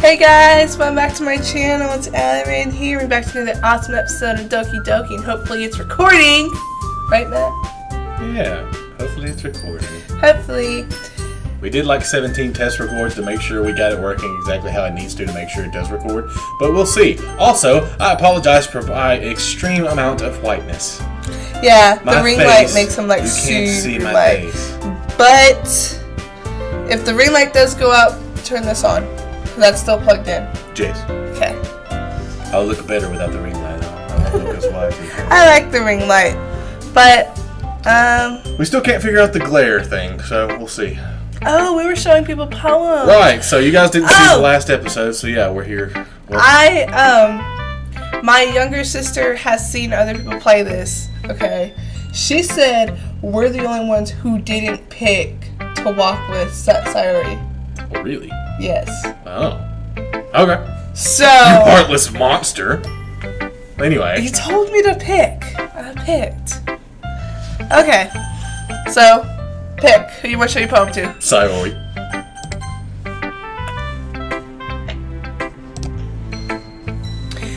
Hey guys, welcome back to my channel. It's AlyRein here. We're back to another awesome episode of Doki, and hopefully it's recording. Right, Matt? Yeah, hopefully it's recording. Hopefully. We did like 17 test records to make sure we got it working exactly how it needs to make sure it does record. But we'll see. Also, I apologize for my extreme amount of whiteness. Yeah, my the ring face, light makes them like you can't see my light. face. But if the ring light does go out, turn this on. That's still plugged in. Jace. Okay. I'll look better without the ring light on. I won't look as white. I like the ring light, but we still can't figure out the glare thing, so we'll see. Oh, we were showing people poems. Right. So you guys didn't see the last episode, so yeah, we're here. My younger sister has seen other people play this. Okay. She said we're the only ones who didn't pick to walk with Sayori. Oh, really? Yes. Oh. Okay. So. You heartless monster. Anyway. You told me to pick. I picked. Okay. So, pick. Who you want to show your poem to? Sayori.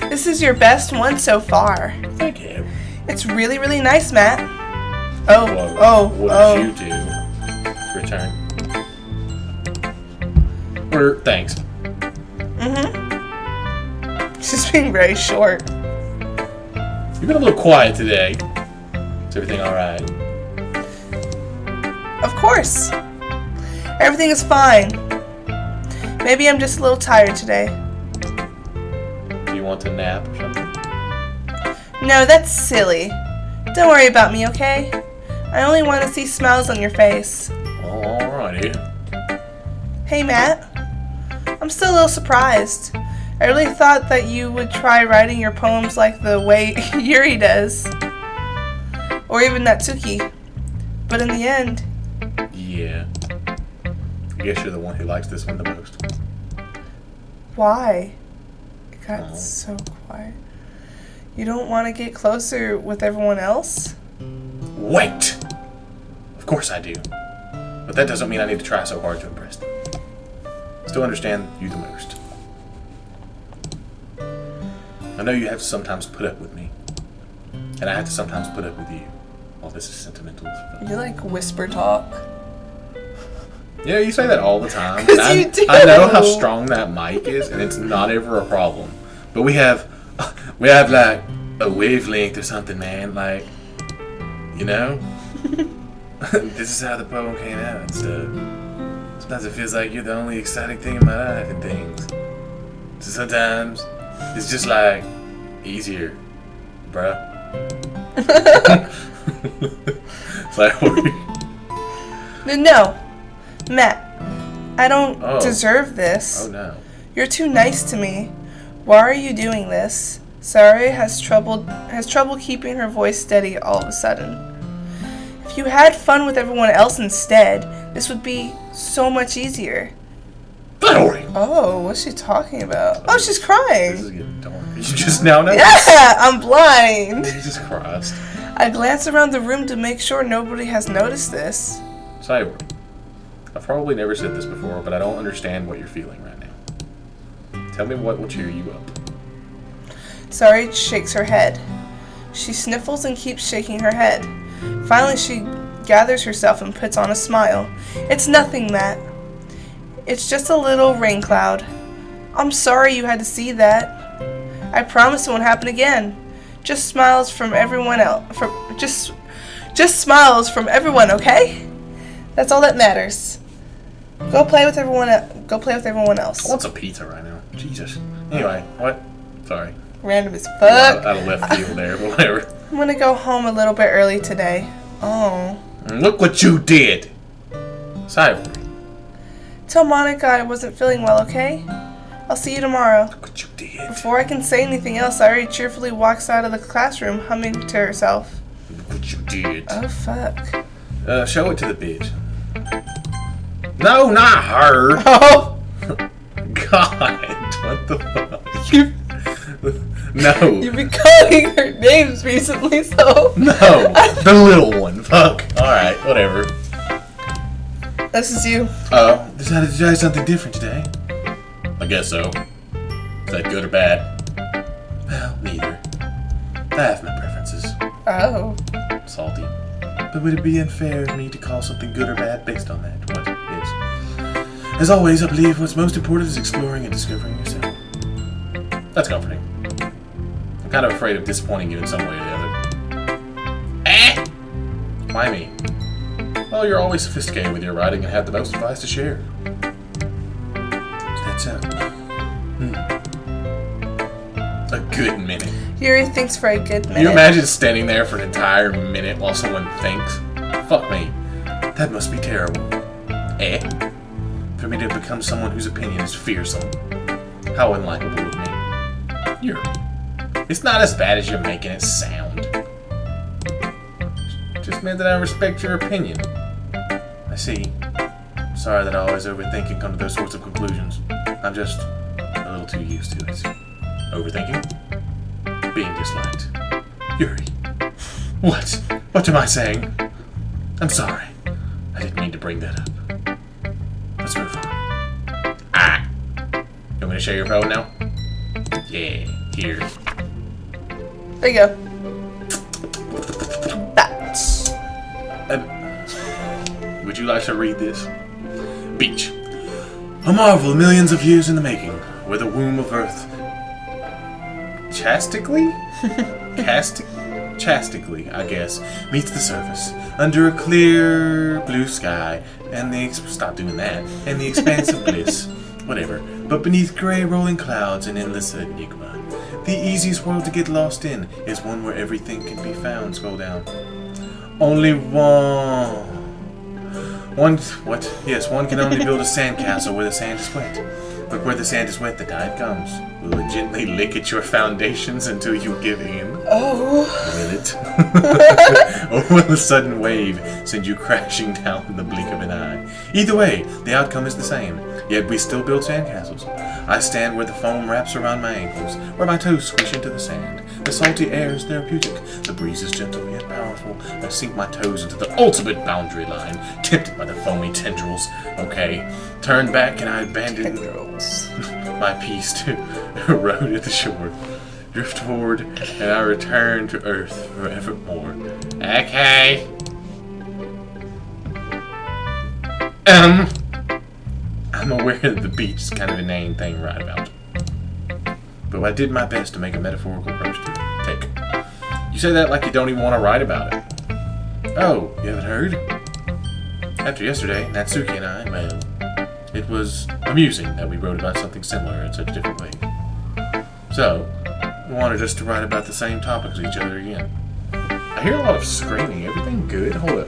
This is your best one so far. Thank you. It's really, really nice, Matt. What did you do? Return. Thanks. Mm-hmm. She's being very short. You've been a little quiet today. Is everything alright? Of course. Everything is fine. Maybe I'm just a little tired today. Do you want to nap or something? No, that's silly. Don't worry about me, okay? I only want to see smiles on your face. Alrighty. Hey, Matt. I'm still a little surprised. I really thought that you would try writing your poems like the way Yuri does. Or even Natsuki. But in the end... Yeah. I guess you're the one who likes this one the most. Why? It got so quiet. You don't want to get closer with everyone else? Wait! Of course I do. But that doesn't mean I need to try so hard to impress them. Still understand you the most. I know you have to sometimes put up with me. And I have to sometimes put up with you. All this is sentimental. You like whisper talk. Yeah, you say that all the time. You do. I know how strong that mic is, and it's not ever a problem. But we have like a wavelength or something, man. Like, you know? This is how the poem came out and stuff. Sometimes it feels like you're the only exciting thing in my life and things. So sometimes it's just like easier, bruh. It's like, No, Matt, I don't deserve this. Oh no. You're too nice to me. Why are you doing this? Sayori has trouble keeping her voice steady all of a sudden. If you had fun with everyone else instead, this would be so much easier. Sayori! Oh, what's she talking about? Oh, she's crying. This is getting dark. You just now noticed? Yeah, I'm blind. Jesus Christ. I glance around the room to make sure nobody has noticed this. Sayori, I've probably never said this before, but I don't understand what you're feeling right now. Tell me what will cheer you up. Sayori shakes her head. She sniffles and keeps shaking her head. Finally, she gathers herself and puts on a smile. It's nothing, Matt. It's just a little rain cloud. I'm sorry you had to see that. I promise it won't happen again. Just smiles from everyone else. Just smiles from everyone, okay? That's all that matters. Go play with everyone else. I want some pizza right now. Jesus. Anyway, what? Sorry. Random as fuck. Out of left field there, but whatever. I'm gonna go home a little bit early today. Oh. Look what you did! Sayori. Tell Monica I wasn't feeling well, okay? I'll see you tomorrow. Look what you did. Before I can say anything else, Sayori cheerfully walks out of the classroom, humming to herself. Look what you did. Oh, fuck. Show it to the bitch. No, not her! Oh! God, what the fuck? No. You've been calling her names recently, so... No, the little one. Fuck. Alright, whatever. This is you. Decided to try something different today. guess so. Is that good or bad? Well, neither. I have my preferences. Oh. Salty. But would it be unfair of me to call something good or bad based on that? What is? As always, I believe what's most important is exploring and discovering yourself. That's comforting. I'm kind of afraid of disappointing you in some way or the other. Why me? Well, you're always sophisticated with your writing and have the most advice to share. Is that so? A good minute. Yuri thinks for a good minute. Can you imagine standing there for an entire minute while someone thinks? Fuck me. That must be terrible. For me to become someone whose opinion is fearsome. How unlikable of me. Yuri. It's not as bad as you're making it sound. Just meant that I respect your opinion. I see. Sorry that I always overthink and come to those sorts of conclusions. I'm just a little too used to it. Overthinking? Being disliked. Yuri. What? What am I saying? I'm sorry. I didn't mean to bring that up. Let's move on. You want me to share your poem now? Yeah, here. There you go. Bats. Would you like to read this? Beach. A marvel millions of years in the making, where the womb of Earth chastically, I guess, meets the surface, under a clear blue sky, and stop doing that, and the expanse of bliss, whatever, but beneath grey rolling clouds and endless enigma. The easiest world to get lost in is one where everything can be found. Scroll down. Only one can only build a sandcastle where the sand is wet. But where the sand is wet, the tide comes. Will it gently lick at your foundations until you give in? Oh. Will it? Or will a sudden wave send you crashing down in the blink of an eye? Either way, the outcome is the same. Yet we still build sandcastles. I stand where the foam wraps around my ankles, where my toes squish into the sand. The salty air is therapeutic. The breeze is gentle yet powerful. I sink my toes into the ultimate boundary line, tempted by the foamy tendrils. Okay, turn back and I abandon my peace to erode at the shore. Drift forward and I return to earth forevermore. Okay. I'm aware that the beach is kind of a inane thing to write about. But I did my best to make a metaphorical approach to it. Take. You say that like you don't even want to write about it. Oh, you haven't heard? After yesterday, Natsuki and I, well, it was amusing that we wrote about something similar in such different ways. So, we wanted us to write about the same topics as each other again. I hear a lot of screaming. Everything good? Hold up.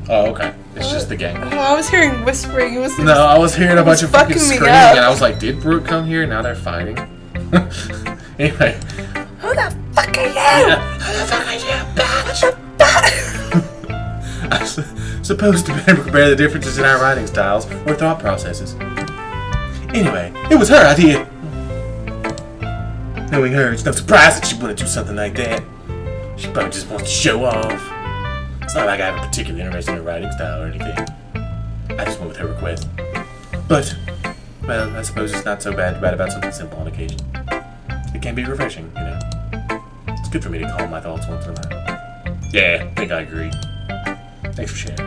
Oh, okay. It's just the gang. Oh, I was hearing whispering. No, I was hearing a bunch of fucking screaming, and I was like, did Brooke come here? Now they're fighting. Anyway. Who the fuck are you? Yeah. Who the fuck are you, bitch? I'm supposed to compare the differences in our writing styles or thought processes. Anyway, it was her idea. Knowing her, it's no surprise that she wouldn't do something like that. She probably just wants to show off. It's not like I have a particular interest in her writing style or anything. I just went with her request. But, well, I suppose it's not so bad to write about something simple on occasion. It can be refreshing, you know. It's good for me to calm my thoughts once in a while. Yeah, I think I agree. Thanks for sharing.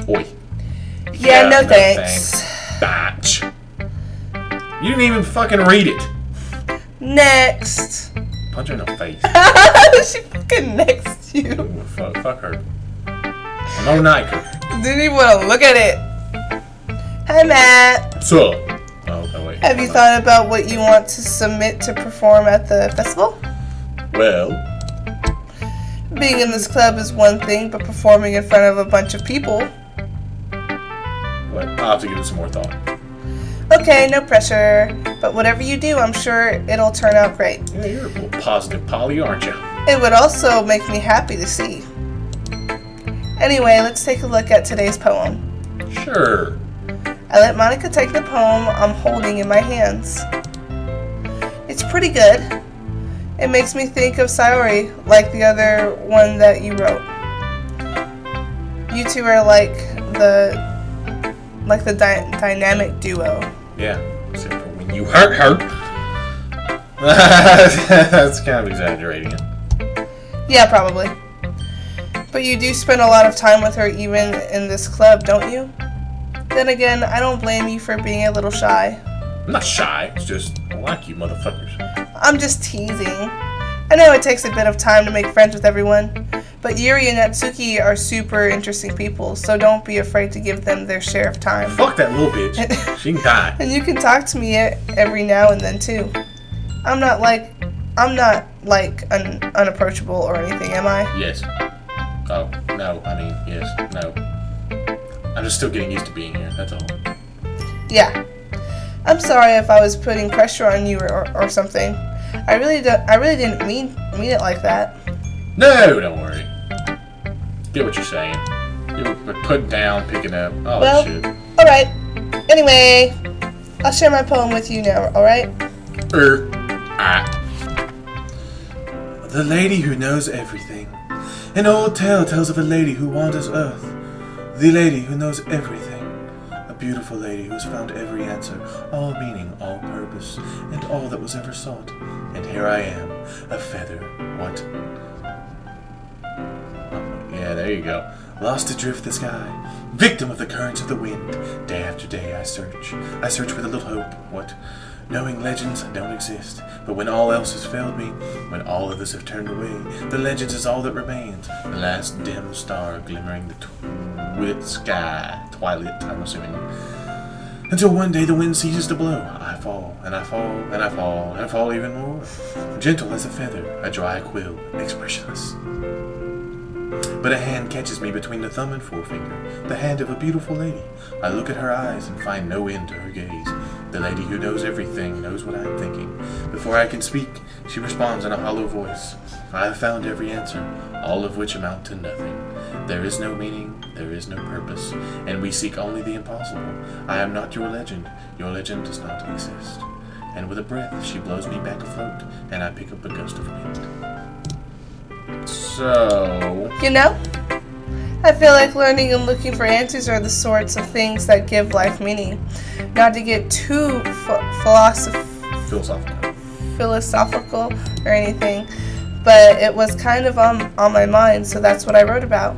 Oi. Yeah, no thanks. Batch. You didn't even fucking read it. Next. Punch her in the face. She fucking next to you. Ooh, fuck her. I'm no Nike. Didn't even want to look at it. Hi, Matt. What's up? Oh, wait. Have you thought about what you want to submit to perform at the festival? Well, being in this club is one thing, but performing in front of a bunch of people. I'll have to give it some more thought. Okay, no pressure. But whatever you do, I'm sure it'll turn out great. Yeah, you're a little positive Polly, aren't you? It would also make me happy to see. Anyway, let's take a look at today's poem. Sure. I let Monica take the poem I'm holding in my hands. It's pretty good. It makes me think of Sayori, like the other one that you wrote. You two are like the dynamic duo. Yeah, except for when you hurt. That's kind of exaggerating it. Yeah, probably. But you do spend a lot of time with her even in this club, don't you? Then again, I don't blame you for being a little shy. I'm not shy, it's just I like you motherfuckers. I'm just teasing. I know it takes a bit of time to make friends with everyone, but Yuri and Natsuki are super interesting people, so don't be afraid to give them their share of time. Fuck that little bitch. She can die. And you can talk to me every now and then too. I'm not like unapproachable or anything, am I? Yes. Oh, no, I mean, yes, no. I'm just still getting used to being here, that's all. Yeah. I'm sorry if I was putting pressure on you or something. I really didn't mean it like that. No, don't worry. Get what you're saying. You're putting down, picking up, all that shit. Alright. Anyway, I'll share my poem with you now, alright? The lady who knows everything. An old tale tells of a lady who wanders earth. The lady who knows everything. A beautiful lady who has found every answer, all meaning, all purpose, and all that was ever sought. And here I am, a feather. What? Yeah, there you go. Lost adrift the sky, victim of the currents of the wind. Day after day I search with a little hope. What? Knowing legends don't exist, but when all else has failed me, when all others have turned away, the legends is all that remains. The last dim star glimmering the twilight, I'm assuming. Until one day the wind ceases to blow. I fall, and I fall, and I fall, and I fall even more. Gentle as a feather, a dry quill, expressionless. But a hand catches me between the thumb and forefinger, the hand of a beautiful lady. I look at her eyes and find no end to her gaze. The lady who knows everything knows what I am thinking. Before I can speak, she responds in a hollow voice. I have found every answer, all of which amount to nothing. There is no meaning, there is no purpose, and we seek only the impossible. I am not your legend does not exist. And with a breath, she blows me back afloat, and I pick up a gust of wind. So... You know, I feel like learning and looking for answers are the sorts of things that give life meaning. Not to get too philosophical or anything, but it was kind of on my mind, so that's what I wrote about.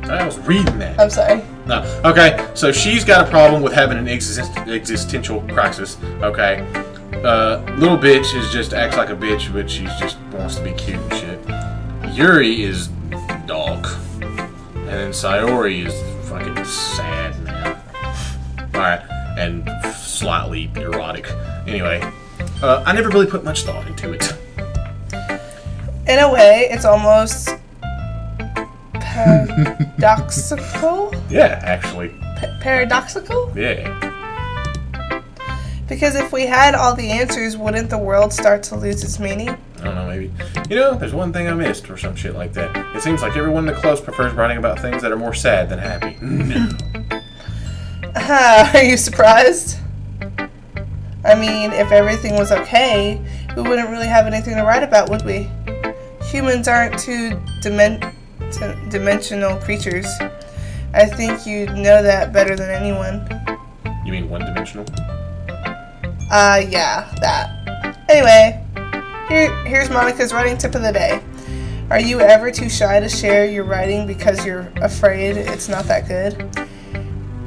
I was reading that. I'm sorry. No. Okay, so she's got a problem with having an existential crisis, okay? Little bitch acts like a bitch, but she just wants to be cute and shit. Yuri is dog. And then Sayori is fucking sad, man. Alright, and slightly erotic. Anyway, I never really put much thought into it. In a way, it's almost paradoxical? Yeah, actually. Paradoxical? Yeah. Because if we had all the answers, wouldn't the world start to lose its meaning? I don't know, maybe. You know, there's one thing I missed, or some shit like that. It seems like everyone in the club prefers writing about things that are more sad than happy. No. Are you surprised? I mean, if everything was okay, we wouldn't really have anything to write about, would we? Humans aren't two-dimensional creatures. I think you know that better than anyone. You mean one-dimensional? Yeah, that. Anyway, here's Monica's writing tip of the day. Are you ever too shy to share your writing because you're afraid it's not that good?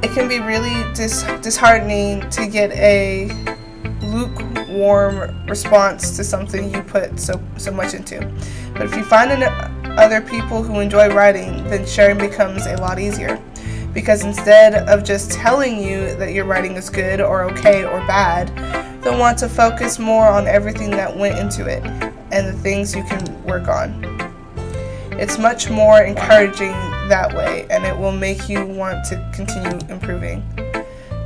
It can be really disheartening to get a lukewarm response to something you put so much into. But if you find other people who enjoy writing, then sharing becomes a lot easier. Because instead of just telling you that your writing is good or okay or bad, they'll want to focus more on everything that went into it and the things you can work on. It's much more encouraging that way, and it will make you want to continue improving.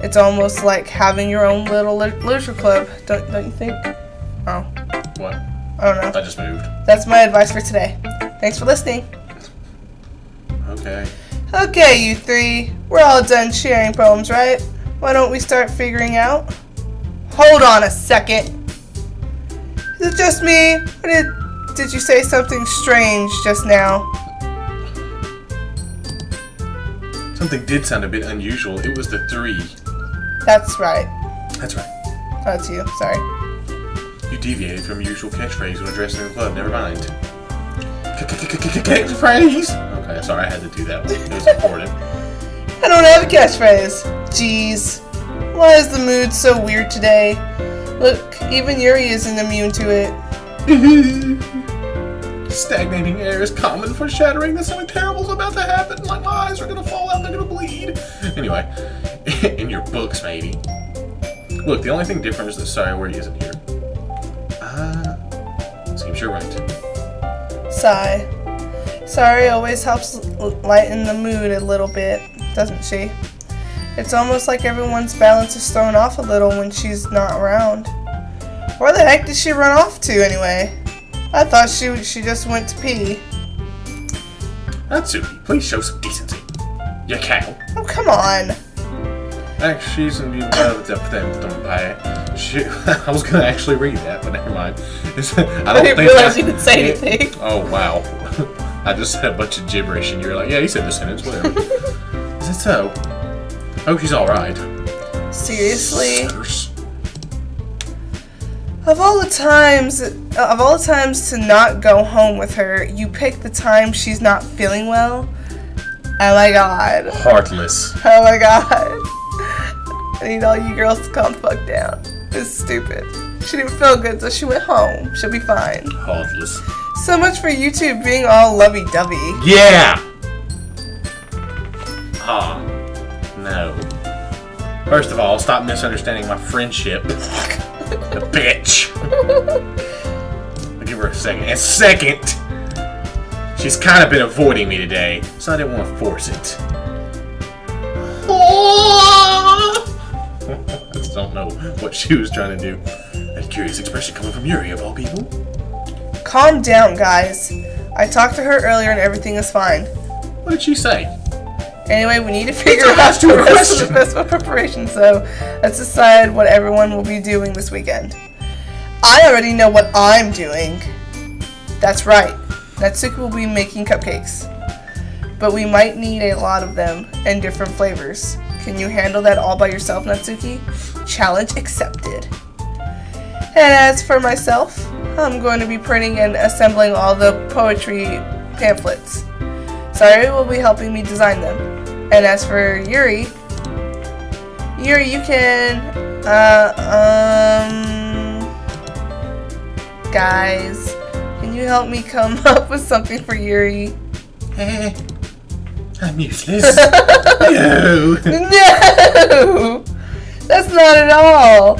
It's almost like having your own little literature club, don't you think? Oh. What? I don't know. I just moved. That's my advice for today. Thanks for listening. Okay. Okay, you three. We're all done sharing poems, right? Why don't we start figuring out? Hold on a second. Is it just me? Or did you say something strange just now? something did sound a bit unusual. It was the 3. That's right. That's right. That's you. Sorry. You deviated from your usual catchphrase when addressing the club. Never mind. Catchphrase? Okay, sorry, I had to do that one. It was important. I don't have a catchphrase. Jeez. Why is the mood so weird today? Look, even Yuri isn't immune to it. Stagnating air is common foreshadowing that something terrible is about to happen. Like my eyes are gonna fall out and they're gonna bleed. Anyway, in your books, maybe. Look, the only thing different is that Sayori isn't here. Seems you're right. Sigh. Sayori always helps lighten the mood a little bit, doesn't she? It's almost like everyone's balance is thrown off a little when she's not around. Where the heck did she run off to anyway? I thought she just went to pee. Natsuki, please show some decency. You cow. Oh, come on. Actually, I was gonna actually read that, but never mind. I didn't realize you didn't say anything. Oh, wow. I just said a bunch of gibberish, and you're like, yeah, you said the sentence, whatever. Is it so? I hope she's alright. Seriously? Of all the times to not go home with her, you pick the time she's not feeling well? Oh my god. Heartless. Oh my god. I need all you girls to calm the fuck down. It's stupid. She didn't feel good, so she went home. She'll be fine. Heartless. So much for you two being all lovey-dovey. Yeah! No. First of all, stop misunderstanding my friendship. The bitch. I'll give her a second. And second, she's kind of been avoiding me today, so I didn't want to force it. I just don't know what she was trying to do. That curious expression coming from Yuri, of all people. Calm down, guys. I talked to her earlier and everything is fine. What did she say? Anyway, we need to figure out the rest of the festival preparation, so let's decide what everyone will be doing this weekend. I already know what I'm doing. That's right. Natsuki will be making cupcakes. But we might need a lot of them and different flavors. Can you handle that all by yourself, Natsuki? Challenge accepted. And as for myself, I'm going to be printing and assembling all the poetry pamphlets. Sayori will be helping me design them. And as for Yuri, you can, guys, can you help me come up with something for Yuri? I'm useless. No. No! That's not at all.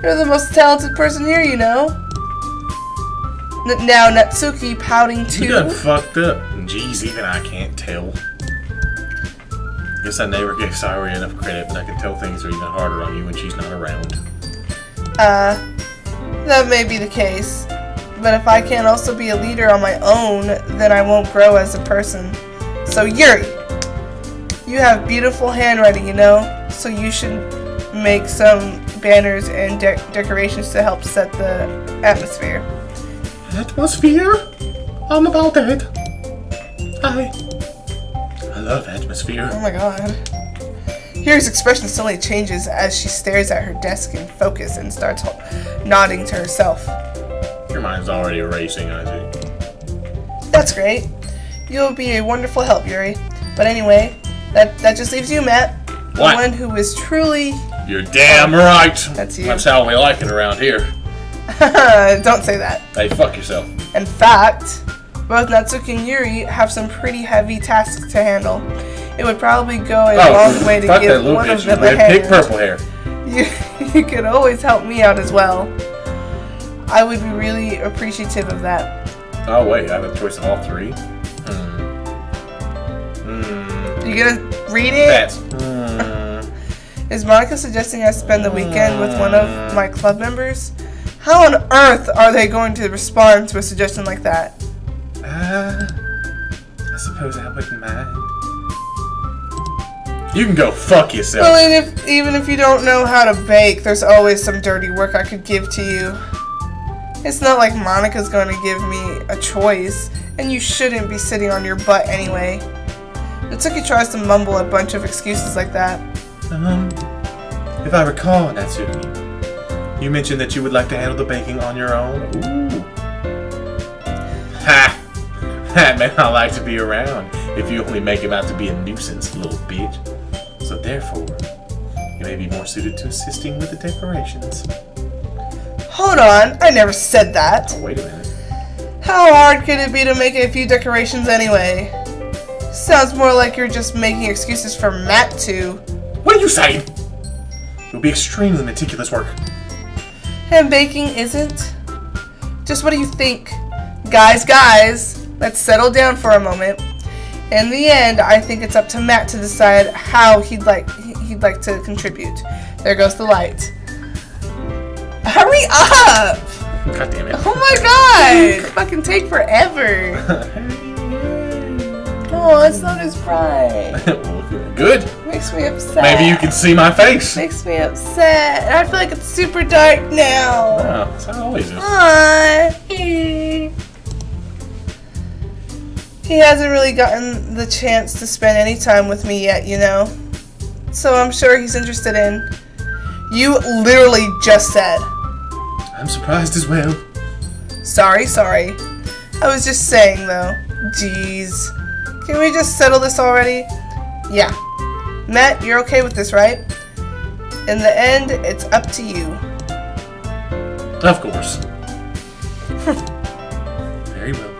You're the most talented person here, you know. Now, Natsuki pouting too. You done fucked up. Jeez, even I can't tell. Guess I never gave Sayori enough credit, but I can tell things are even harder on you when she's not around. That may be the case. But if I can't also be a leader on my own, then I won't grow as a person. So Yuri, you have beautiful handwriting, you know, so you should make some banners and decorations to help set the atmosphere. Atmosphere? I'm about that. I love atmosphere. Oh my god. Yuri's expression suddenly changes as she stares at her desk in focus and starts nodding to herself. Your mind's already erasing, I see. That's great. You'll be a wonderful help, Yuri. But anyway, that just leaves you, Matt. The What? one who is truly... You're damn right. That's you. That's how we like it around here. Don't say that. Hey, fuck yourself. In fact, both Natsuki and Yuri have some pretty heavy tasks to handle. It would probably go a long way to give one of them a hand. Big purple hair. You could always help me out as well. I would be really appreciative of that. Oh wait, I have a choice of all three. You gonna read it? That's. Is Monica suggesting I spend the weekend with one of my club members? How on earth are they going to respond to a suggestion like that? I suppose I wouldn't mind. You can go fuck yourself. Well, and even if you don't know how to bake, there's always some dirty work I could give to you. It's not like Monica's going to give me a choice, and you shouldn't be sitting on your butt anyway. Natsuki tries to mumble a bunch of excuses like that. If I recall, Natsuki, you mentioned that you would like to handle the baking on your own. Ooh. Ha! That may not like to be around if you only make him out to be a nuisance, little bitch. So therefore, you may be more suited to assisting with the decorations. Hold on, I never said that. Oh, wait a minute. How hard could it be to make a few decorations anyway? Sounds more like you're just making excuses for Matt to. What are you saying? It will be extremely meticulous work. And baking isn't? Just what do you think? Guys, let's settle down for a moment. In the end, I think it's up to Matt to decide how he'd like to contribute. There goes the light. Hurry up! God damn it. Oh my god! Fucking take forever. Oh, it's not as bright. Good. Makes me upset. Maybe you can see my face. Makes me upset. And I feel like it's super dark now. Oh, that's how it always is. Aww. He hasn't really gotten the chance to spend any time with me yet, you know. So I'm sure he's interested in. You literally just said. I'm surprised as well. Sorry. I was just saying though. Jeez. Can we just settle this already? Yeah. Matt, you're okay with this, right? In the end, it's up to you. Of course. Very well.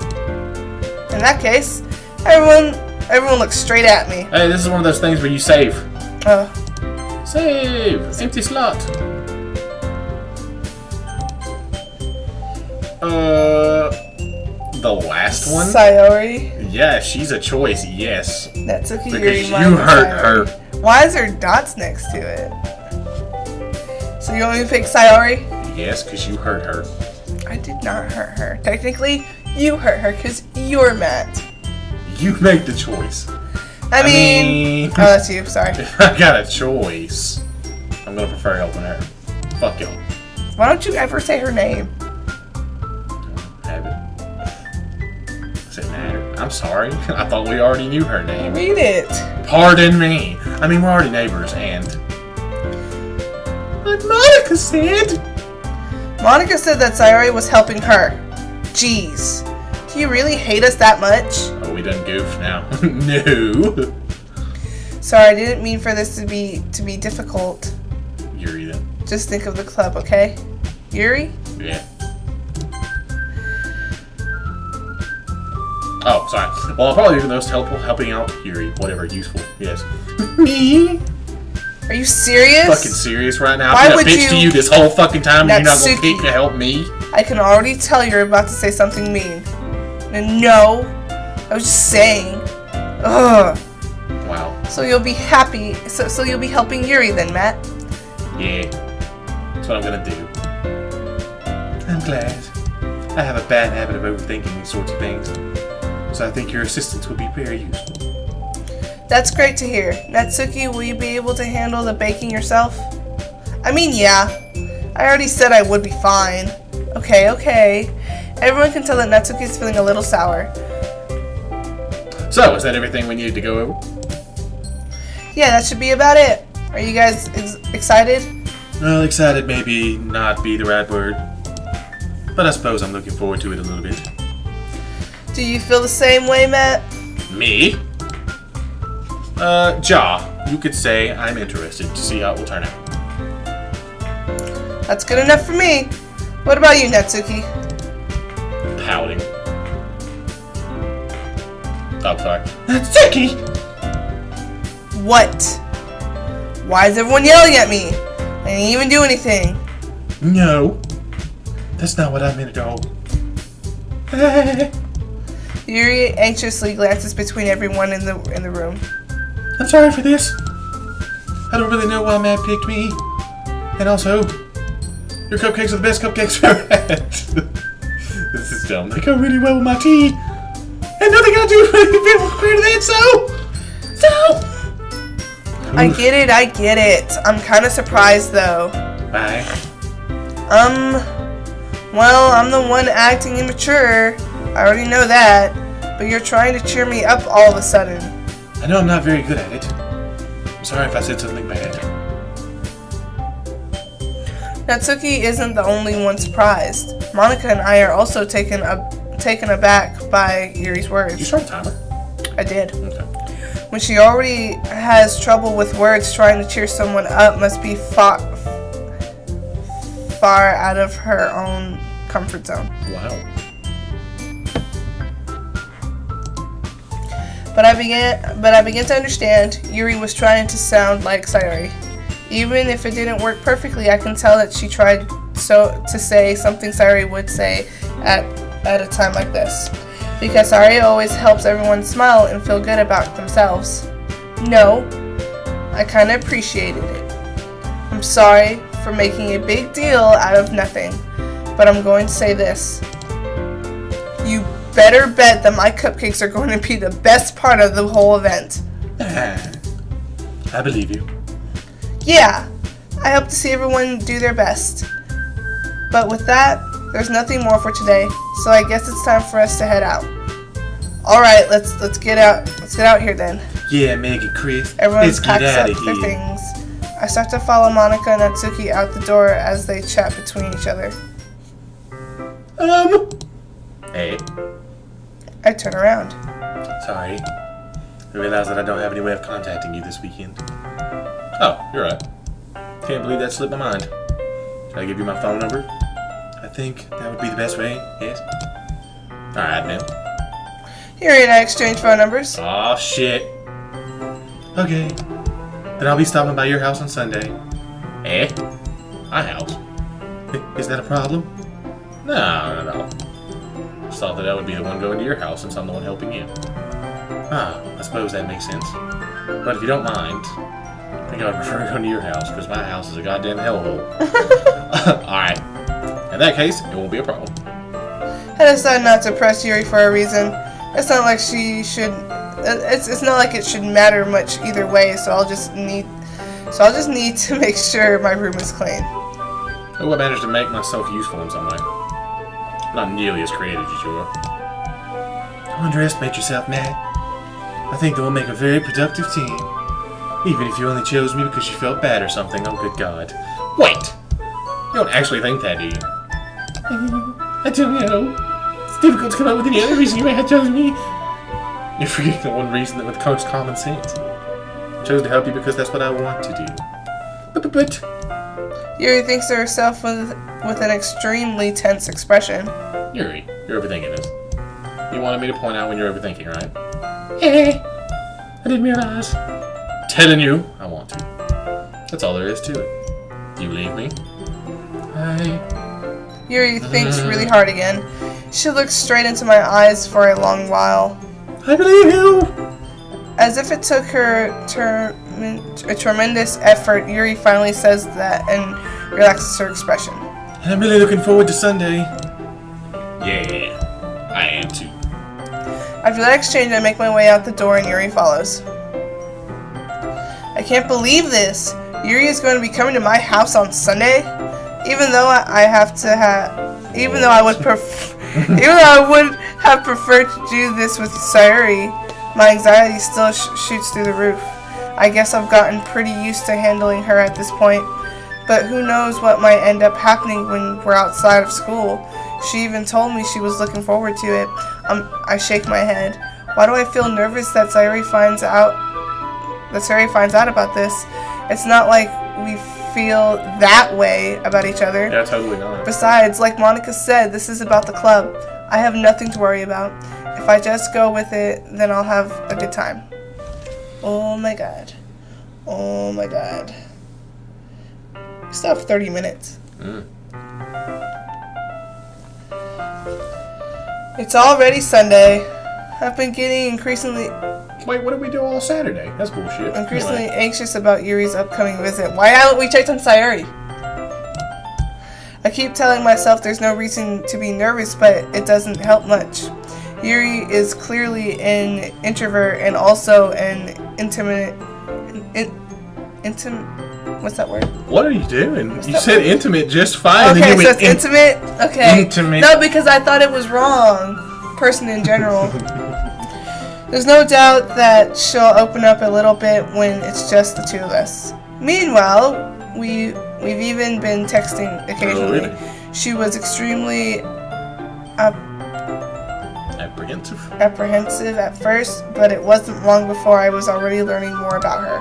In that case, everyone looks straight at me. Hey, this is one of those things where you save. Oh. Save! Empty slot. The last one? Sayori. Yeah, she's a choice, yes. Natsuki Because Yuri, you hurt her. Why is there dots next to it? So you want me to pick Sayori? Yes, because you hurt her. I did not hurt her. Technically, you hurt her because you're Matt. You make the choice. I mean... Oh, that's you. Sorry. If I got a choice, I'm going to prefer helping her. Fuck y'all. Why don't you ever say her name? Have it. Does it matter? I'm sorry. I thought we already knew her name. Read it. Pardon me. I mean, we're already neighbors, and... But Monica said... Monica said that Sayori was helping her. Jeez. Do you really hate us that much? Oh, we done goofed now. No. Sorry, I didn't mean for this to be difficult. Yuri, then. Just think of the club, okay? Yuri? Yeah. Oh, sorry. Well, I'll probably do those helping out Yuri. Whatever, useful. Yes. Me? Are you serious? Fucking serious right now? Why I've would been a bitch you... to you this whole fucking time and you're not gonna Natsuki. keep to help me? I can already tell you're about to say something mean. And no, I was just saying. Ugh. Wow. So you'll be happy. So you'll be helping Yuri then, Matt. Yeah. That's what I'm gonna do. I'm glad. I have a bad habit of overthinking these sorts of things. So I think your assistance would be very useful. That's great to hear. Natsuki, will you be able to handle the baking yourself? I mean, yeah. I already said I would be fine. Okay. Everyone can tell that Natsuki's feeling a little sour. So, is that everything we needed to go over? Yeah, that should be about it. Are you guys excited? Well, excited maybe not be the right word. But I suppose I'm looking forward to it a little bit. Do you feel the same way, Matt? Me? You could say I'm interested to see how it will turn out. That's good enough for me. What about you, Natsuki? Pouting. Oh, sorry. Natsuki! What? Why is everyone yelling at me? I didn't even do anything. No. That's not what I meant at all. Yuri anxiously glances between everyone in the room. I'm sorry for this. I don't really know why Matt picked me. And also, your cupcakes are the best cupcakes I've ever had. This is dumb. They go really well with my tea. And nothing I do really feel compared to that, so... I get it. I'm kind of surprised though. Bye. Well, I'm the one acting immature. I already know that. But you're trying to cheer me up all of a sudden. I know I'm not very good at it. I'm sorry if I said something bad. Natsuki isn't the only one surprised. Monica and I are also taken aback by Yuri's words. Did you start a timer? I did. Okay. When she already has trouble with words, trying to cheer someone up must be far out of her own comfort zone. Wow. But I began to understand Yuri was trying to sound like Sayori. Even if it didn't work perfectly, I can tell that she tried to say something Sayori would say at a time like this. Because Sayori always helps everyone smile and feel good about themselves. No, I kind of appreciated it. I'm sorry for making a big deal out of nothing, but I'm going to say this. You better bet that my cupcakes are going to be the best part of the whole event. I believe you. Yeah, I hope to see everyone do their best. But with that, there's nothing more for today, so I guess it's time for us to head out. All right, let's get out. Let's get out here then. Yeah, Meg and Chris. Everyone Let's packs get out up of their here. things. I start to follow Monica and Natsuki out the door as they chat between each other. Hey. I turn around. Sorry. I realized that I don't have any way of contacting you this weekend. Oh, you're right. Can't believe that slipped my mind. Should I give you my phone number? I think that would be the best way, yes? Alright, then. Yuri and I exchange phone numbers. Aw, shit. Okay. Then I'll be stopping by your house on Sunday. Eh? My house? Is that a problem? No, not at all. Just thought that I would be the one going to your house since I'm the one helping you. Ah, I suppose that makes sense. But if you don't mind, I think I would prefer going to your house, because my house is a goddamn hellhole. Alright. In that case, it won't be a problem. I decided not to press Yuri for a reason. It's not like she should. It's not like it should matter much either way. So I'll just need to make sure my room is clean. I hope I managed to make myself useful in some way. Not nearly as creative as you are. Don't underestimate yourself, Matt. I think that we'll make a very productive team. Even if you only chose me because you felt bad or something. Oh, good God. Wait! You don't actually think that, do you? I don't know. It's difficult to come up with any other reason you may have chosen me. You're forgetting the one reason that with most common sense. I chose to help you because that's what I want to do. But... Yuri thinks to herself with an extremely tense expression. Yuri, you're overthinking this. You wanted me to point out when you're overthinking, right? Hey, I didn't realize. Telling you, I want to. That's all there is to it. Do you believe me? Yuri thinks really hard again. She looks straight into my eyes for a long while. I believe you! As if it took her a tremendous effort, Yuri finally says that and relaxes her expression. And I'm really looking forward to Sunday. Yeah, I am too. After that exchange, I make my way out the door and Yuri follows. I can't believe this! Yuri is going to be coming to my house on Sunday? Even though I would have preferred to do this with Sayori, my anxiety still shoots through the roof. I guess I've gotten pretty used to handling her at this point, but who knows what might end up happening when we're outside of school. She even told me she was looking forward to it. I shake my head. Why do I feel nervous that Sayori finds out about this? It's not like we feel that way about each other. Yeah, totally not. Besides, like Monica said, this is about the club. I have nothing to worry about. If I just go with it, then I'll have a good time. Oh my god. Oh my god. We still have 30 minutes. It's already Sunday. I've been getting increasingly Wait, what did we do all Saturday? That's bullshit. Increasingly anxious about Yuri's upcoming visit. Why haven't we checked on Sayori? I keep telling myself there's no reason to be nervous, but it doesn't help much. Yuri is clearly an introvert and also an intimate. What's that word? What are you doing? You said word? Intimate just fine. Okay, so it's intimate? Okay. Intimate. No, because I thought it was wrong. Person in general. There's no doubt that she'll open up a little bit when it's just the two of us. Meanwhile, we've even been texting occasionally. Really? She was extremely apprehensive at first, but it wasn't long before I was already learning more about her.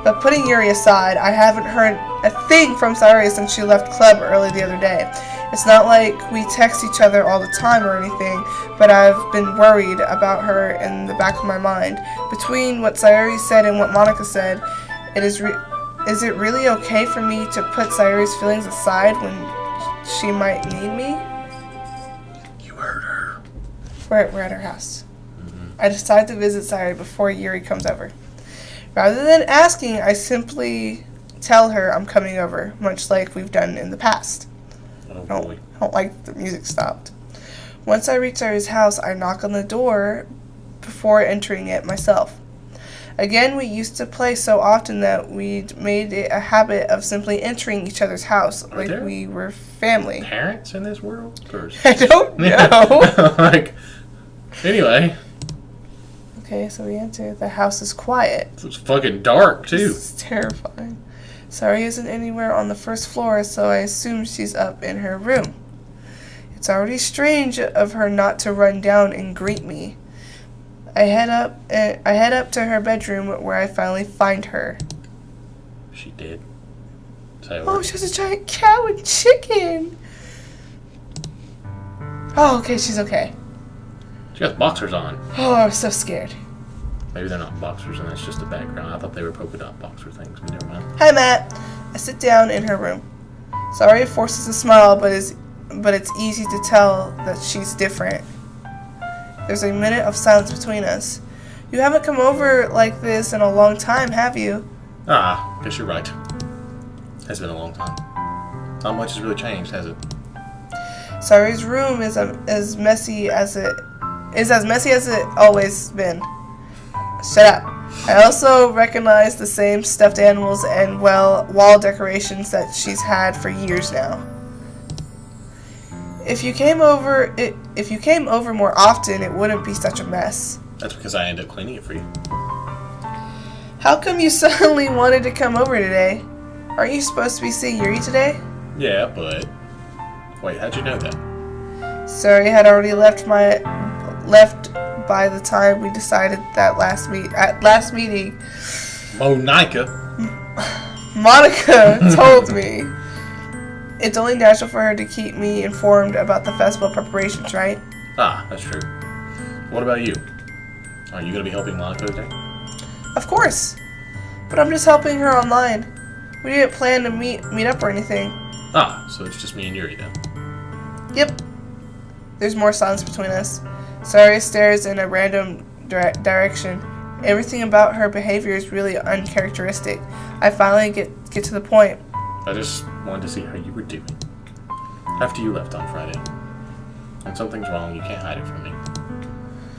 But putting Yuri aside, I haven't heard a thing from Sayori since she left club early the other day. It's not like we text each other all the time or anything, but I've been worried about her in the back of my mind. Between what Sayori said and what Monica said, is it really okay for me to put Sayori's feelings aside when she might need me? You heard her. We're at her house. I decide to visit Sayori before Yuri comes over. Rather than asking, I simply tell her I'm coming over, much like we've done in the past. Oh, I boy. don't like the music stopped. Once I reach Sayori's house, I knock on the door before entering it myself. Again, we used to play so often that we'd made it a habit of simply entering each other's house like we were family. Parents in this world? I don't know. Like, anyway. Okay, so we enter. The house is quiet. It's fucking dark, too. This is terrifying. Sayori isn't anywhere on the first floor, so I assume she's up in her room. It's already strange of her not to run down and greet me. I head up to her bedroom where I finally find her. She did. Sayori. Oh, she has a giant cow and chicken. Oh, okay, she's okay. She has boxers on. Oh, I was so scared. Maybe they're not boxers and that's just a background. I thought they were polka dot boxer things, but never mind. Hi, Matt. I sit down in her room. Sayori forces a smile, but it's easy to tell that she's different. There's a minute of silence between us. You haven't come over like this in a long time, have you? Ah, guess you're right. It's been a long time. Not much has really changed, has it? Sayori's room is as messy as it always been. Shut up. I also recognize the same stuffed animals and wall decorations that she's had for years now. If you came over more often, it wouldn't be such a mess. That's because I end up cleaning it for you. How come you suddenly wanted to come over today? Aren't you supposed to be seeing Yuri today? Yeah, but... Wait, how'd you know that? Sayori had already left by the time we decided that last meeting. Monica told me. It's only natural for her to keep me informed about the festival preparations, right? Ah, that's true. What about you? Are you going to be helping Monica today? Of course. But I'm just helping her online. We didn't plan to meet up or anything. Ah, so it's just me and Yuri then. Yep. There's more silence between us. Sayori stares in a random direction. Everything about her behavior is really uncharacteristic. I finally get to the point. I just wanted to see how you were doing. After you left on Friday. When something's wrong, you can't hide it from me.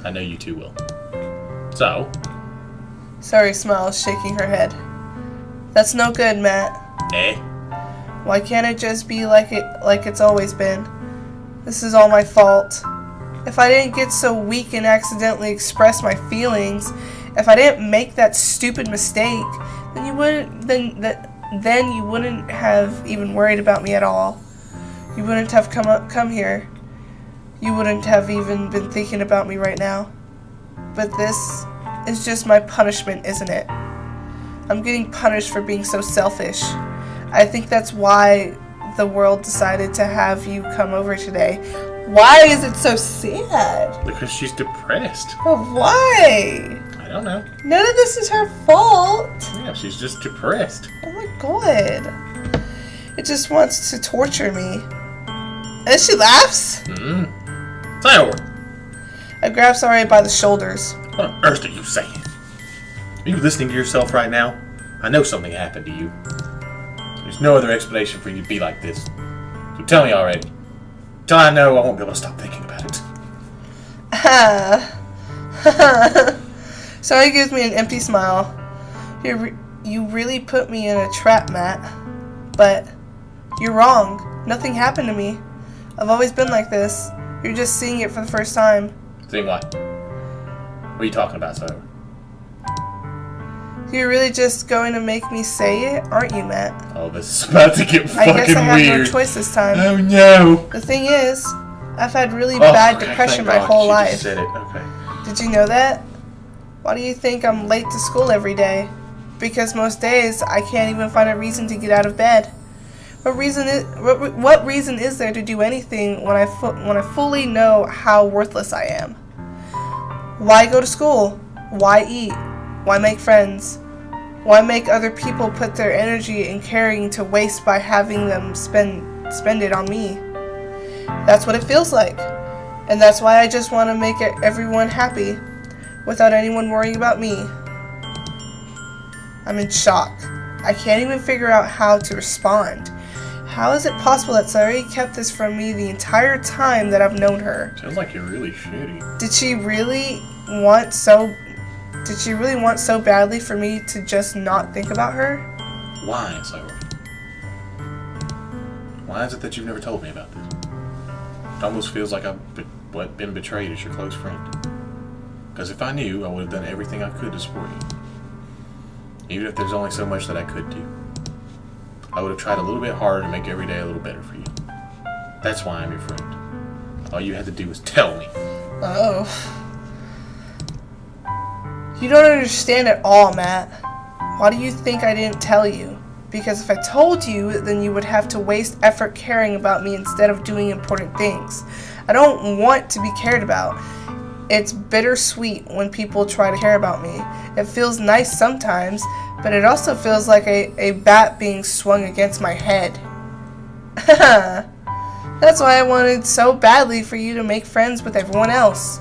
I know you too will. So? Sayori smiles, shaking her head. That's no good, Matt. Eh? Why can't it just be like it's always been? This is all my fault. If I didn't get so weak and accidentally express my feelings, if I didn't make that stupid mistake, then you wouldn't have even worried about me at all. You wouldn't have come here. You wouldn't have even been thinking about me right now. But this is just my punishment, isn't it? I'm getting punished for being so selfish. I think that's why the world decided to have you come over today. Why is it so sad? Because she's depressed. But why? I don't know. None of this is her fault. Yeah, she's just depressed. Oh my god. It just wants to torture me. And she laughs. Sayori! I grab Sayori by the shoulders. What on earth are you saying? Are you listening to yourself right now? I know something happened to you. There's no other explanation for you to be like this. So tell me already. Till I know, I won't be able to stop thinking about it. Sayori gives me an empty smile. You really put me in a trap, Matt. But you're wrong. Nothing happened to me. I've always been like this. You're just seeing it for the first time. Seeing what? What are you talking about, Sayori? You're really just going to make me say it, aren't you, Matt? Oh, this is about to get I fucking guess I have weird. no choice this time. Oh no! The thing is, I've had really bad depression my whole life. Just said it. Okay. Did you know that? Why do you think I'm late to school every day? Because most days I can't even find a reason to get out of bed. What reason is there to do anything when I fully know how worthless I am? Why go to school? Why eat? Why make friends? Why make other people put their energy and caring to waste by having them spend it on me? That's what it feels like. And that's why I just want to make everyone happy without anyone worrying about me. I'm in shock. I can't even figure out how to respond. How is it possible that Sayori kept this from me the entire time that I've known her? Sounds like you're really shitty. Did she really want so badly for me to just not think about her? Why, Sayori? Why is it that you've never told me about this? It almost feels like I've been betrayed as your close friend. Because if I knew, I would have done everything I could to support you. Even if there's only so much that I could do. I would have tried a little bit harder to make every day a little better for you. That's why I'm your friend. All you had to do was tell me. Oh. You don't understand at all, Matt. Why do you think I didn't tell you? Because if I told you, then you would have to waste effort caring about me instead of doing important things. I don't want to be cared about. It's bittersweet when people try to care about me. It feels nice sometimes, but it also feels like a bat being swung against my head. That's why I wanted so badly for you to make friends with everyone else.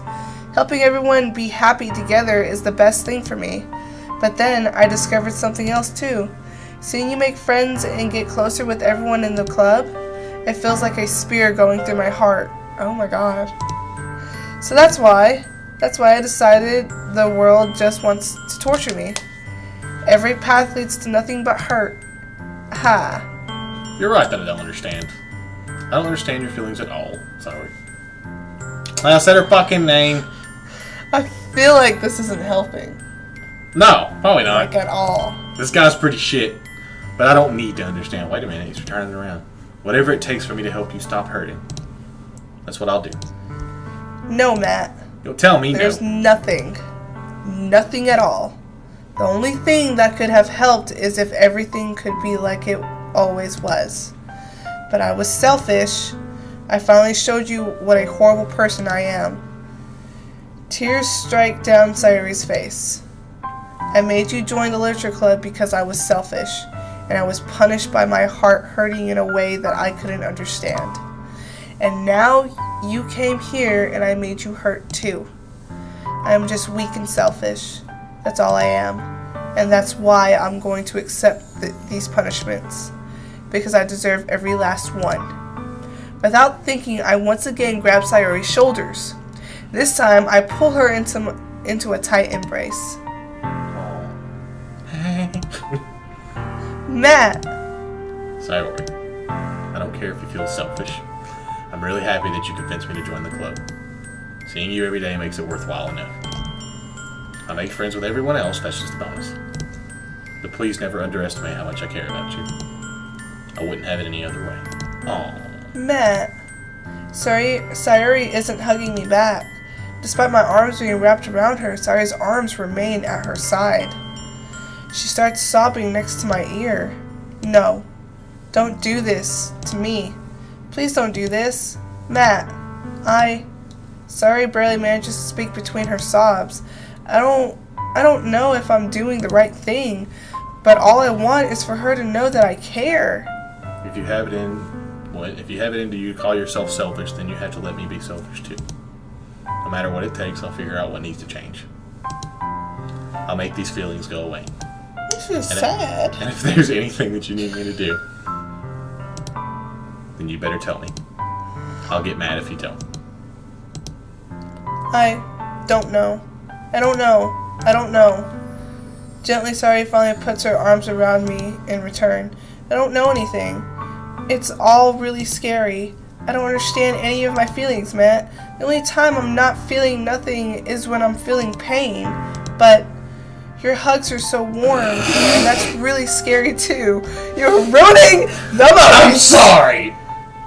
Helping everyone be happy together is the best thing for me. But then I discovered something else too. Seeing you make friends and get closer with everyone in the club, it feels like a spear going through my heart. Oh my god. So that's why I decided the world just wants to torture me. Every path leads to nothing but hurt. Ha. You're right that I don't understand. I don't understand your feelings at all. Sorry. I said her fucking name. I feel like this isn't helping. No, probably not. Like at all. This guy's pretty shit. But I don't need to understand. Wait a minute, he's turning it around. Whatever it takes for me to help you stop hurting. That's what I'll do. No, Matt. You'll tell me There's no. nothing. Nothing at all. The only thing that could have helped is if everything could be like it always was. But I was selfish. I finally showed you what a horrible person I am. Tears strike down Sayori's face. I made you join the literature club because I was selfish, and I was punished by my heart hurting in a way that I couldn't understand. And now you came here and I made you hurt too. I am just weak and selfish. That's all I am. And that's why I'm going to accept these punishments. Because I deserve every last one. Without thinking, I once again grab Sayori's shoulders. This time, I pull her into a tight embrace. Matt! Sayori, I don't care if you feel selfish. I'm really happy that you convinced me to join the club. Seeing you every day makes it worthwhile enough. I make friends with everyone else, that's just a bonus. But please never underestimate how much I care about you. I wouldn't have it any other way. Aww. Matt. Sayori isn't hugging me back. Despite my arms being wrapped around her, Sayori's arms remain at her side. She starts sobbing next to my ear. No. Don't do this to me. Please don't do this. Matt. Sayori barely manages to speak between her sobs. I don't know if I'm doing the right thing, but all I want is for her to know that I care. If you have it into you to call yourself selfish, then you have to let me be selfish too. No matter what it takes, I'll figure out what needs to change. I'll make these feelings go away. This is sad. And if there's anything that you need me to do, then you better tell me. I'll get mad if you don't. I don't know. I don't know. Gently, Sayori finally puts her arms around me in return. I don't know anything. It's all really scary. I don't understand any of my feelings, Matt. The only time I'm not feeling nothing is when I'm feeling pain. But your hugs are so warm, and that's really scary too. You're ruining the moment. I'm sorry.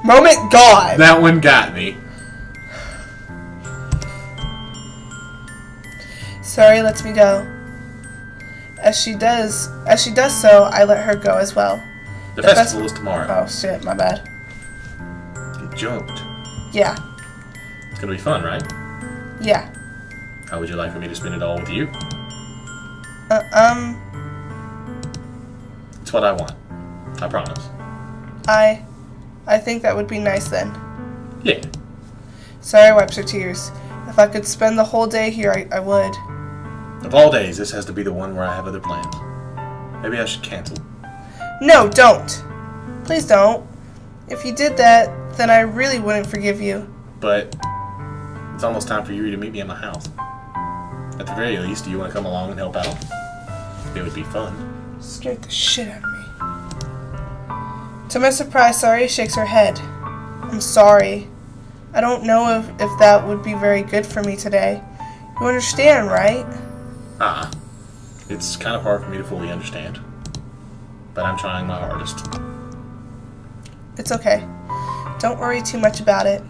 Moment gone. That one got me. Sayori lets me go. As she does so, I let her go as well. The festival is tomorrow. Oh shit, my bad. You jumped. Yeah. It's gonna be fun, right? Yeah. How would you like for me to spend it all with you? It's what I want. I promise. I think that would be nice then. Yeah. Sayori wipes her tears. If I could spend the whole day here, I would. Of all days, this has to be the one where I have other plans. Maybe I should cancel. No, don't. Please don't. If you did that, then I really wouldn't forgive you. But it's almost time for you to meet me at my house. At the very least, do you want to come along and help out? It would be fun. Scared the shit out of me. To my surprise, Sayori shakes her head. I'm sorry. I don't know if that would be very good for me today. You understand, right? It's kind of hard for me to fully understand. But I'm trying my hardest. It's okay. Don't worry too much about it.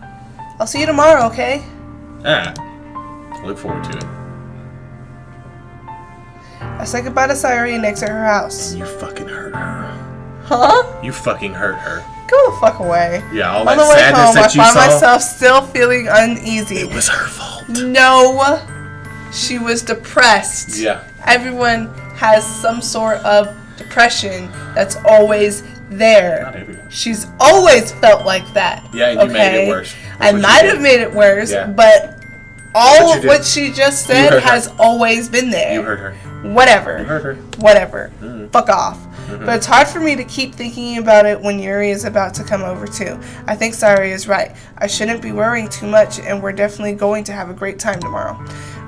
I'll see you tomorrow, okay? Alright. Look forward to it. I say goodbye to Sayori and exit her house. You fucking hurt her. Huh? You fucking hurt her. Go the fuck away. Yeah, all On that the way sadness home, that you I find saw. myself still feeling uneasy. It was her fault. No. She was depressed. Yeah. Everyone has some sort of depression that's always there. Not everyone. She's always felt like that. Yeah, and you made it worse. I might have made it worse, Yeah. but all But of you what did. she just You said hurt her. has always been there. You hurt her. Whatever. You hurt her. Whatever. Mm. Fuck off. But it's hard for me to keep thinking about it when Yuri is about to come over too. I think Sayori is right. I shouldn't be worrying too much, and we're definitely going to have a great time tomorrow.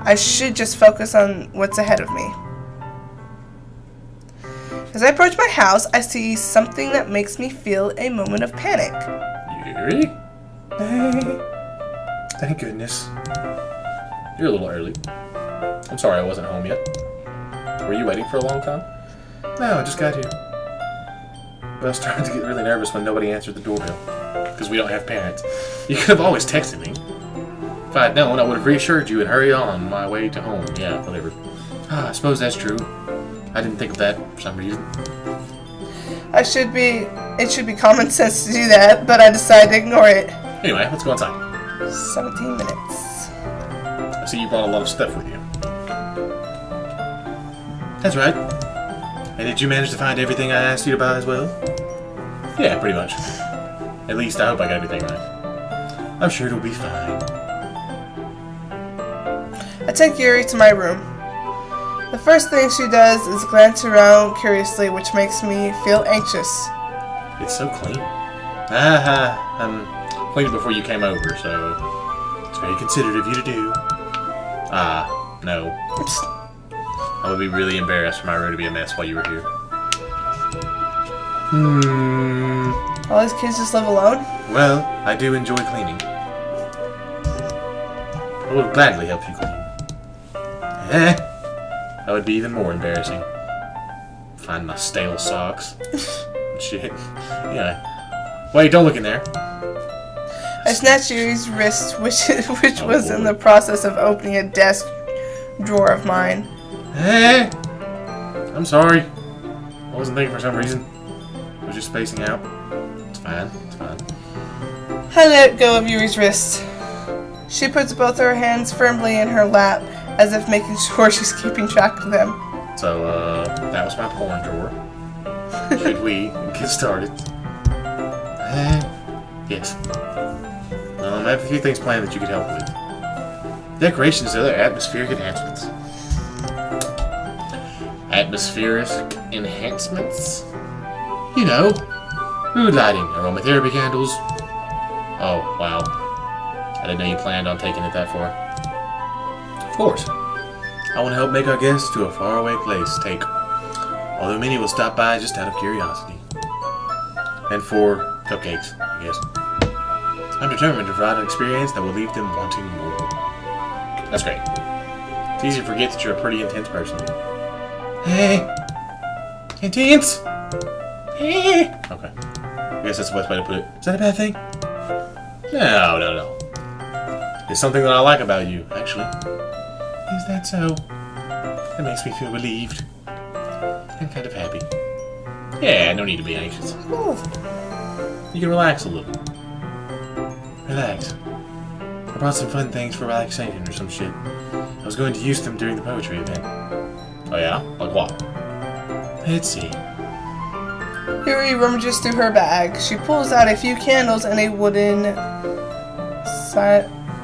I should just focus on what's ahead of me. As I approach my house, I see something that makes me feel a moment of panic. Yuri? Thank goodness. You're a little early. I'm sorry I wasn't home yet. Were you waiting for a long time? No, I just got here. But I was starting to get really nervous when nobody answered the doorbell. Because we don't have parents. You could have always texted me. If I had known, I would have reassured you and hurried on my way to home. Yeah, whatever. I suppose that's true. I didn't think of that for some reason. It should be common sense to do that, but I decided to ignore it. Anyway, let's go inside. 17 minutes. I see you brought a lot of stuff with you. That's right. And did you manage to find everything I asked you to buy as well? Yeah, pretty much. At least I hope I got everything right. I'm sure it'll be fine. I take Yuri to my room. The first thing she does is glance around curiously, which makes me feel anxious. It's so clean. Cleaned it before you came over, so it's very considerate of you to do. No. I would be really embarrassed for my room to be a mess while you were here. All these kids just live alone? Well, I do enjoy cleaning. I would gladly help you clean. That would be even more embarrassing. Find my stale socks. Shit. Yeah. Wait, don't look in there. I snatched Yuri's wrist, which Oh, was in boy. the process of opening a desk drawer of mine. I'm sorry. I wasn't thinking for some reason. I was just spacing out. It's fine. It's fine. I let go of Yuri's wrist. She puts both her hands firmly in her lap, as if making sure she's keeping track of them. So, that was my porn drawer. Should we get started? Yes. I have a few things planned that you could help with. Decorations and other atmospheric enhancements. Atmospheric enhancements? You know, mood lighting, aromatherapy candles. Oh, wow. I didn't know you planned on taking it that far. Of course. I want to help make our guests to a faraway place take, although many will stop by just out of curiosity. And for cupcakes, I guess. I'm determined to provide an experience that will leave them wanting more. That's great. It's easy to forget that you're a pretty intense person. Hey! Intense! Hey! Okay. I guess that's the best way to put it. Is that a bad thing? No. It's something that I like about you, actually. Is that so? That makes me feel relieved. I'm kind of happy. Yeah, no need to be anxious. You can relax a little. Relax. I brought some fun things for relaxation or some shit. I was going to use them during the poetry event. Oh yeah? Like what? Let's see. Yuri rummages through her bag. She pulls out a few candles and a wooden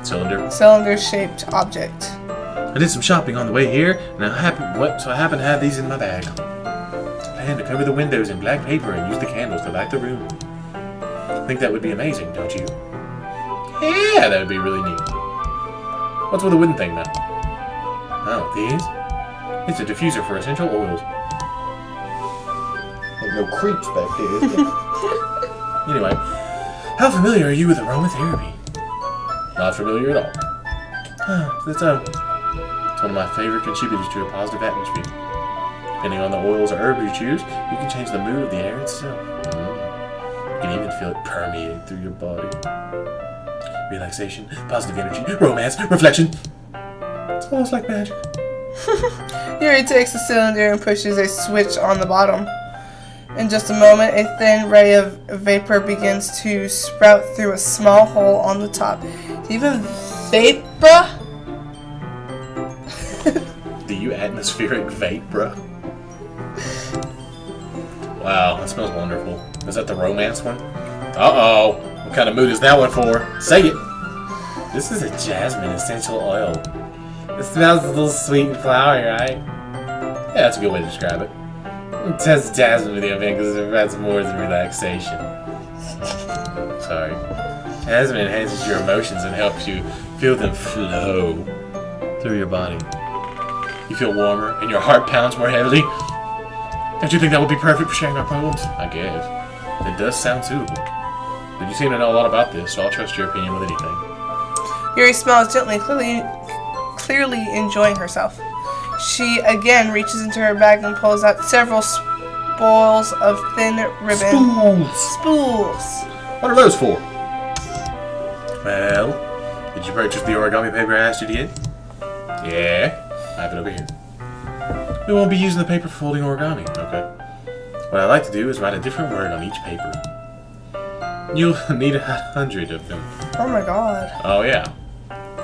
cylinder-shaped object. I did some shopping on the way here, and I happen to have these in my bag. I plan to cover the windows in black paper and use the candles to light the room. I think that would be amazing, don't you? Yeah, that would be really neat. What's with the wooden thing, now? Oh, these? It's a diffuser for essential oils. Ain't no creeps back here, is there? Anyway, how familiar are you with aromatherapy? Not familiar at all. It's one of my favorite contributors to a positive atmosphere. Depending on the oils or herbs you choose, you can change the mood of the air itself. You can even feel it permeate through your body. Relaxation, positive energy, romance, reflection. It's almost like magic. Yuri takes the cylinder and pushes a switch on the bottom. In just a moment, a thin ray of vapor begins to sprout through a small hole on the top. Even vapor? Do you atmospheric vape, bro? Wow, that smells wonderful. Is that the romance one? Uh-oh. What kind of mood is that one for? Say it. This is a jasmine essential oil. It smells a little sweet and flowery, right? Yeah, that's a good way to describe it. It says jasmine with your because it provides more than relaxation. Sorry. Jasmine enhances your emotions and helps you feel them flow through your body. You feel warmer and your heart pounds more heavily. Don't you think that would be perfect for sharing our poems? I guess. It does sound suitable. But you seem to know a lot about this, so I'll trust your opinion with anything. Yuri smiles gently, clearly enjoying herself. She again reaches into her bag and pulls out several spools of thin ribbon. Spools. What are those for? Well, did you purchase the origami paper I asked you to get? Yeah, I have it over here. We won't be using the paper for folding origami, okay? What I like to do is write a different word on each paper. You'll need 100 of them. Oh my god. Oh yeah.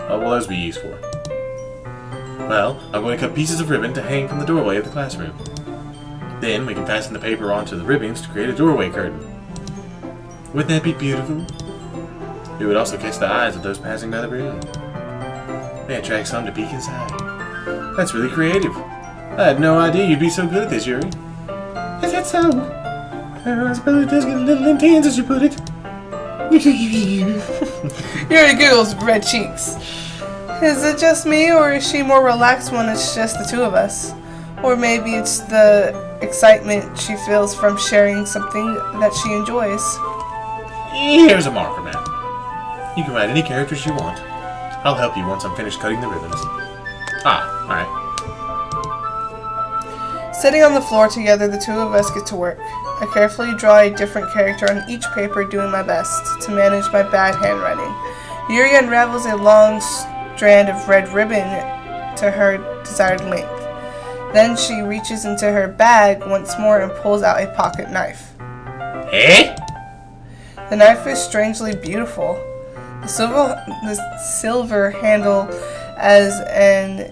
What will those be used for? Well, I'm going to cut pieces of ribbon to hang from the doorway of the classroom. Then we can fasten the paper onto the ribbons to create a doorway curtain. Wouldn't that be beautiful? It would also catch the eyes of those passing by the room. May attract some to peek inside. That's really creative. I had no idea you'd be so good at this, Yuri. Is that so? I suppose it does get a little intense as you put it. Yuri giggles, red cheeks. Is it just me, or is she more relaxed when it's just the two of us? Or maybe it's the excitement she feels from sharing something that she enjoys. Here's a marker, man. You can write any characters you want. I'll help you once I'm finished cutting the ribbons. Alright. Sitting on the floor together, the two of us get to work. I carefully draw a different character on each paper, doing my best to manage my bad handwriting. Yuri unravels a long strand of red ribbon to her desired length. Then she reaches into her bag once more and pulls out a pocket knife. Eh? The knife is strangely beautiful. The silver handle as an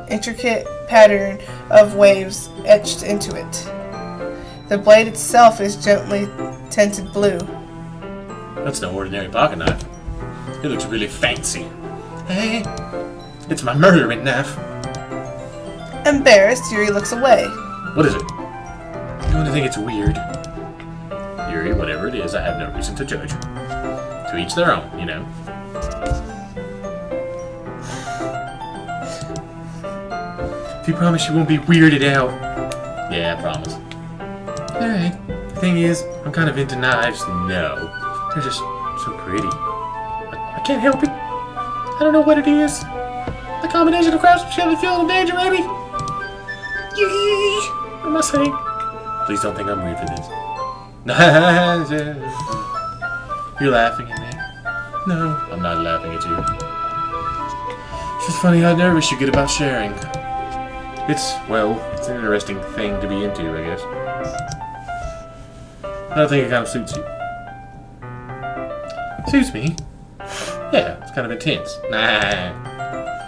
intricate pattern of waves etched into it. The blade itself is gently tinted blue. That's no ordinary pocket knife. It looks really fancy. Hey, it's my murdering knife. Embarrassed, Yuri looks away. What is it? You want to think it's weird? Yuri, whatever it is, I have no reason to judge. To each their own, you know. If you promise you won't be weirded out. Yeah, I promise. Alright. The thing is, I'm kind of into knives. No. They're just so pretty. I can't help it. I don't know what it is. The combination of craftsmanship and feeling of danger, maybe? What am I saying? Please don't think I'm weird for this. You're laughing at me. No, I'm not laughing at you. It's just funny how nervous you get about sharing. It's an interesting thing to be into, I guess. I don't think it kind of suits you. Suits me? Yeah, it's kind of intense. Nah.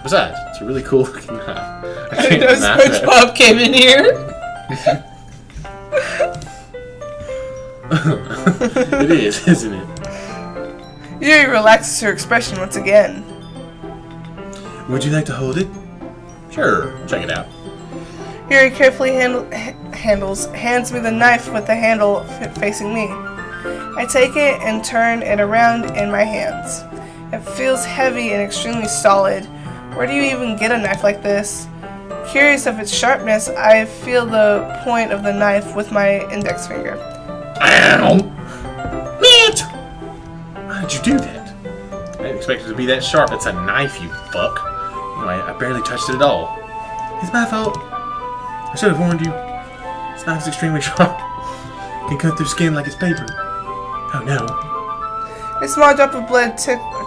Besides, it's a really cool looking knife. I didn't know SpongeBob came in here. It is, isn't it? Yuri relaxes her expression once again. Would you like to hold it? Sure, check it out. Yuri carefully hands me the knife with the handle facing me. I take it and turn it around in my hands. It feels heavy and extremely solid. Where do you even get a knife like this? Curious of its sharpness, I feel the point of the knife with my index finger. Ow! Mitch! How did you do that? I didn't expect it to be that sharp. It's a knife, you fuck. Anyway, I barely touched it at all. It's my fault. I should have warned you. This knife is extremely sharp. It can cut through skin like it's paper. Oh no. A small drop of blood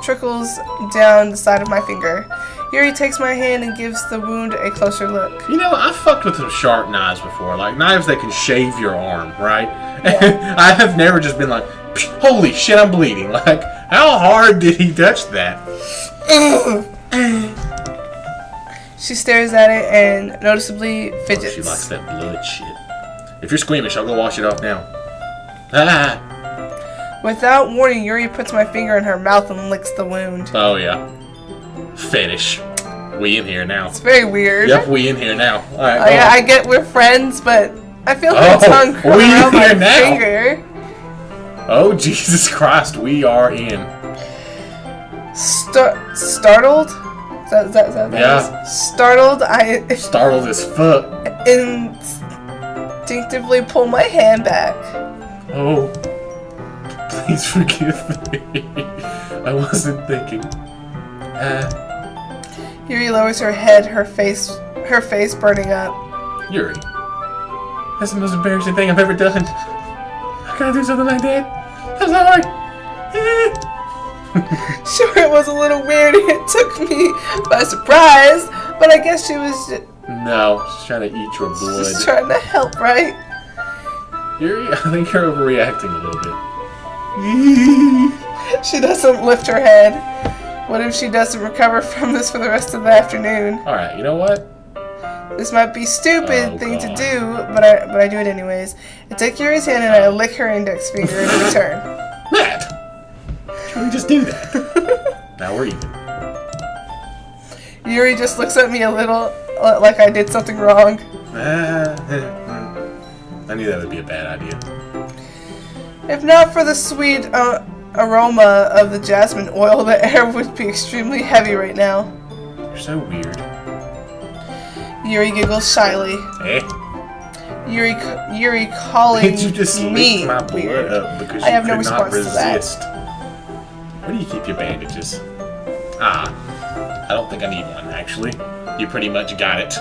trickles down the side of my finger. Yuri takes my hand and gives the wound a closer look. You know, I fucked with some sharp knives before. Like knives that can shave your arm, right? Yeah. I have never just been like, holy shit, I'm bleeding. Like, how hard did he touch that? She stares at it and noticeably fidgets. Oh, she likes that blood shit. If you're squeamish, I'll go wash it off now. Ah! Without warning, Yuri puts my finger in her mouth and licks the wound. Oh, yeah. Fetish. We in here now. It's very weird. Yep, we in here now. All right. I get we're friends, but I feel her tongue curl around my finger. Oh, Jesus Christ, we are in. Startled? Is that Yeah. is? Startled, Startled as fuck. instinctively pull my hand back. Oh. Please forgive me. I wasn't thinking. Yuri lowers her head, her face burning up. Yuri. That's the most embarrassing thing I've ever done. How can I do something like that? I'm sorry. Sure, it was a little weird. It took me by surprise, but I guess she was No, she's trying to eat your blood. just trying to help, right? Yuri, I think you're overreacting a little bit. She doesn't lift her head. What if she doesn't recover from this for the rest of the afternoon? Alright, you know what? This might be a stupid thing to do, but I do it anyways. I take Yuri's hand and I lick her index finger in return. Matt! Should we just do that? Now we're even. Yuri just looks at me a little like I did something wrong. I knew that would be a bad idea. If not for the sweet aroma of the jasmine oil, the air would be extremely heavy right now. You're so weird. Yuri giggles shyly. Eh? Yuri calling Did you just me lick my blood weird. up because I have you no could not response to that. resist? Where do you keep your bandages? I don't think I need one, actually. You pretty much got it.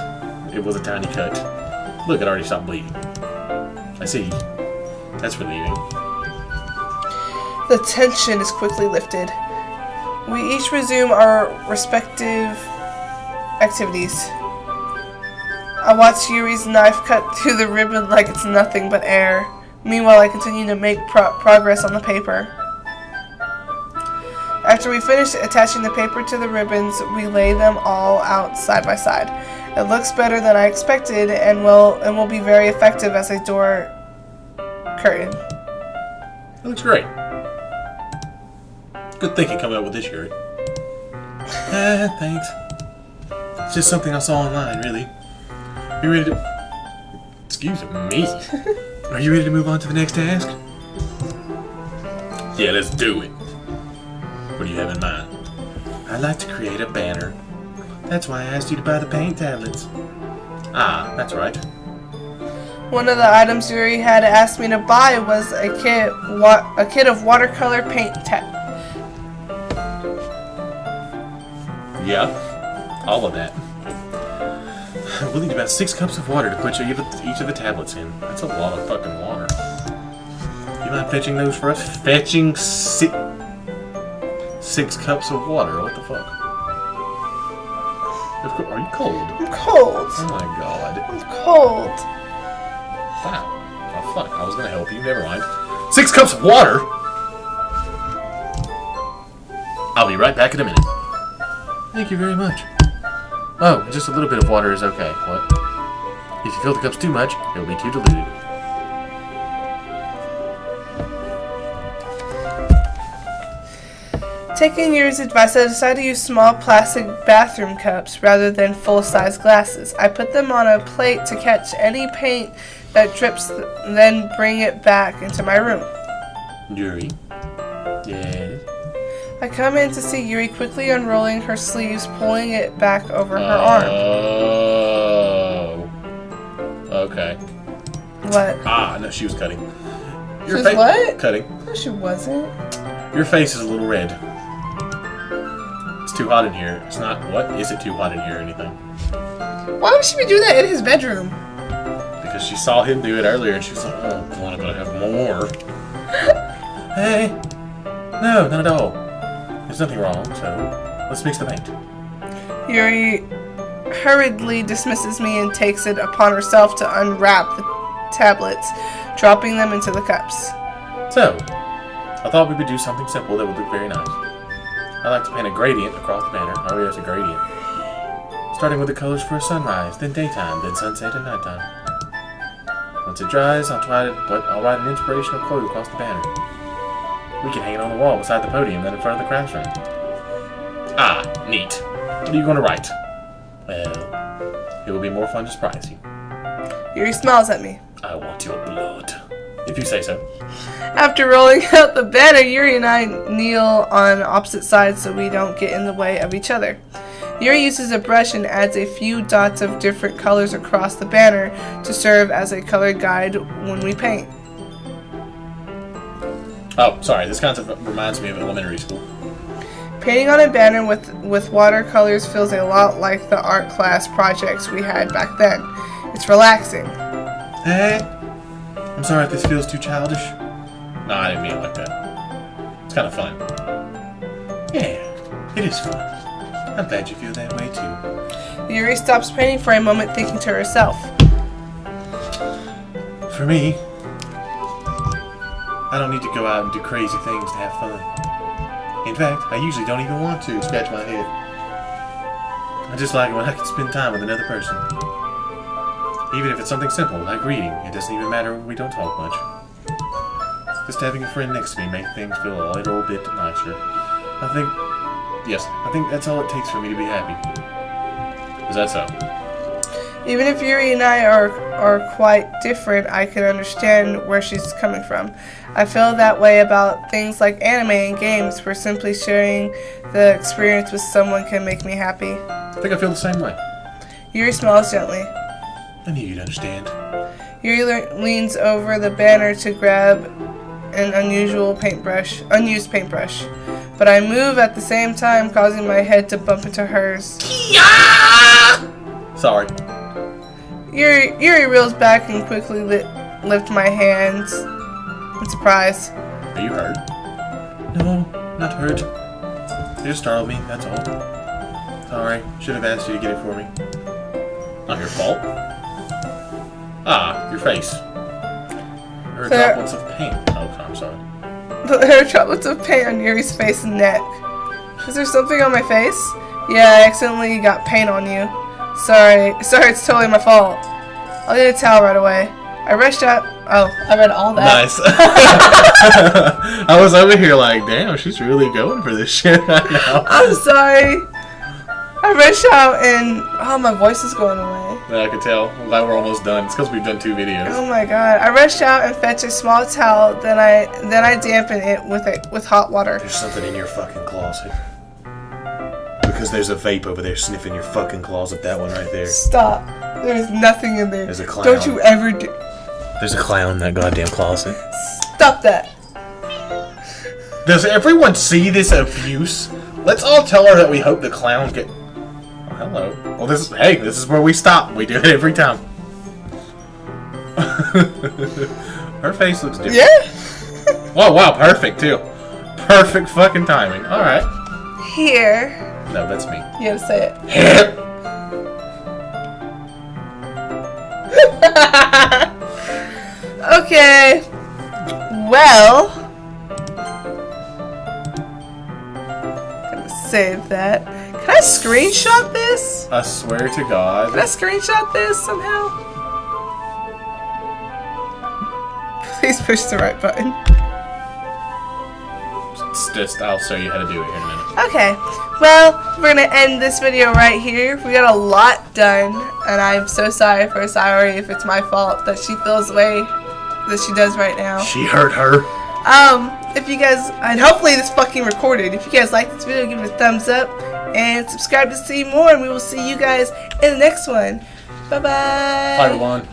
It was a tiny cut. Look, it already stopped bleeding. I see. That's relieving. The tension is quickly lifted. We each resume our respective activities. I watch Yuri's knife cut through the ribbon like it's nothing but air. Meanwhile, I continue to make progress on the paper. After we finish attaching the paper to the ribbons, we lay them all out side by side. It looks better than I expected and will be very effective as a door curtain. It looks great. Good thinking coming up with this, Yuri. Thanks. It's just something I saw online, really. You ready to... Excuse me. Are you ready to move on to the next task? Yeah, let's do it. What do you have in mind? I'd like to create a banner. That's why I asked you to buy the paint tablets. Ah, that's right. One of the items Yuri had asked me to buy was a kit of watercolor paint Yeah, all of that. We'll need about 6 cups of water to put each of the tablets in. That's a lot of fucking water. You mind fetching those for us? Fetching 6 cups of water? What the fuck? Are you cold? I'm cold. Oh my god. I'm cold. Wow. Oh fuck, I was gonna help you. Never mind. 6 cups of water? I'll be right back in a minute. Thank you very much. Oh, just a little bit of water is okay. What? If you fill the cups too much, it will be too diluted. Taking Yuri's advice, I decided to use small plastic bathroom cups rather than full-size glasses. I put them on a plate to catch any paint that drips, then bring it back into my room. Yuri? Yes? I come in to see Yuri quickly unrolling her sleeves, pulling it back over her arm. Oh. Okay. What? Ah, no, she was cutting. She was what? Cutting. No, she wasn't. Your face is a little red. It's too hot in here. It's not. What? Is it too hot in here or anything? Why would she be doing that in his bedroom? Because she saw him do it earlier and she was like, oh, I'm gonna have more. Hey. No, not at all. There's nothing wrong, so let's mix the paint. Yuri hurriedly dismisses me and takes it upon herself to unwrap the tablets, dropping them into the cups. So, I thought we would do something simple that would look very nice. I like to paint a gradient across the banner. Oh yes, a gradient. Starting with the colors for a sunrise, then daytime, then sunset and nighttime. Once it dries, I'll write an inspirational quote across the banner. We can hang it on the wall beside the podium, then in front of the classroom. Ah, neat. What are you going to write? Well, it will be more fun to surprise you. Yuri smiles at me. I want your blood. If you say so. After rolling out the banner, Yuri and I kneel on opposite sides so we don't get in the way of each other. Yuri uses a brush and adds a few dots of different colors across the banner to serve as a color guide when we paint. Oh, sorry, this concept reminds me of elementary school. Painting on a banner with watercolors feels a lot like the art class projects we had back then. It's relaxing. Hey, I'm sorry if this feels too childish. No, I didn't mean it like that. It's kind of fun. Yeah, it is fun. I'm glad you feel that way too. Yuri stops painting for a moment, thinking to herself. For me, I don't need to go out and do crazy things to have fun. In fact, I usually don't even want to scratch my head. I just like it when I can spend time with another person. Even if it's something simple, like reading, it doesn't even matter when we don't talk much. Just having a friend next to me makes things feel a little bit nicer. I think that's all it takes for me to be happy. Is that so? Even if Yuri and I are quite different, I can understand where she's coming from. I feel that way about things like anime and games, where simply sharing the experience with someone can make me happy. I think I feel the same way. Yuri smiles gently. I knew you'd understand. Yuri leans over the banner to grab an unused paintbrush, but I move at the same time, causing my head to bump into hers. Sorry. Yuri reels back and quickly lift my hands in surprise. Are you hurt? No, not hurt. You just startled me, that's all. Sorry, should have asked you to get it for me. Not your fault. Ah, your face. There are droplets of paint. Oh, I'm sorry. There are droplets of paint on Yuri's face and neck. Is there something on my face? Yeah, I accidentally got paint on you. Sorry, it's totally my fault. I'll get a towel right away. I rushed out. Oh, I read all that. Nice. I was over here like, damn, she's really going for this shit right now. I'm sorry. I rushed out and my voice is going away. Yeah, I could tell. I'm glad we're almost done. It's because we've done 2 videos. Oh my god! I rushed out and fetched a small towel. Then I dampened it with hot water. There's something in your fucking closet. Because there's a vape over there sniffing your fucking closet. That one right there. Stop. There's nothing in there. There's a clown. Don't you ever do. There's a clown in that goddamn closet. Stop that. Does everyone see this abuse? Let's all tell her that we hope the clown get... Oh, hello. Well, this is where we stop. We do it every time. Her face looks different. Yeah. Oh, wow, perfect, too. Perfect fucking timing. Alright. Here. No, that's me. You gotta say it. Okay. Well. Gonna save that. Can I screenshot this? I swear to God. Can I screenshot this somehow? Please push the right button. I'll show you how to do it here in a minute. Okay, well, we're gonna end this video right here. We got a lot done, and I'm so sorry for Sayori if it's my fault that she feels the way that she does right now. She hurt her. If you guys, and hopefully this fucking recorded. If you guys like this video, give it a thumbs up and subscribe to see more, and we will see you guys in the next one. Bye bye. Bye, everyone.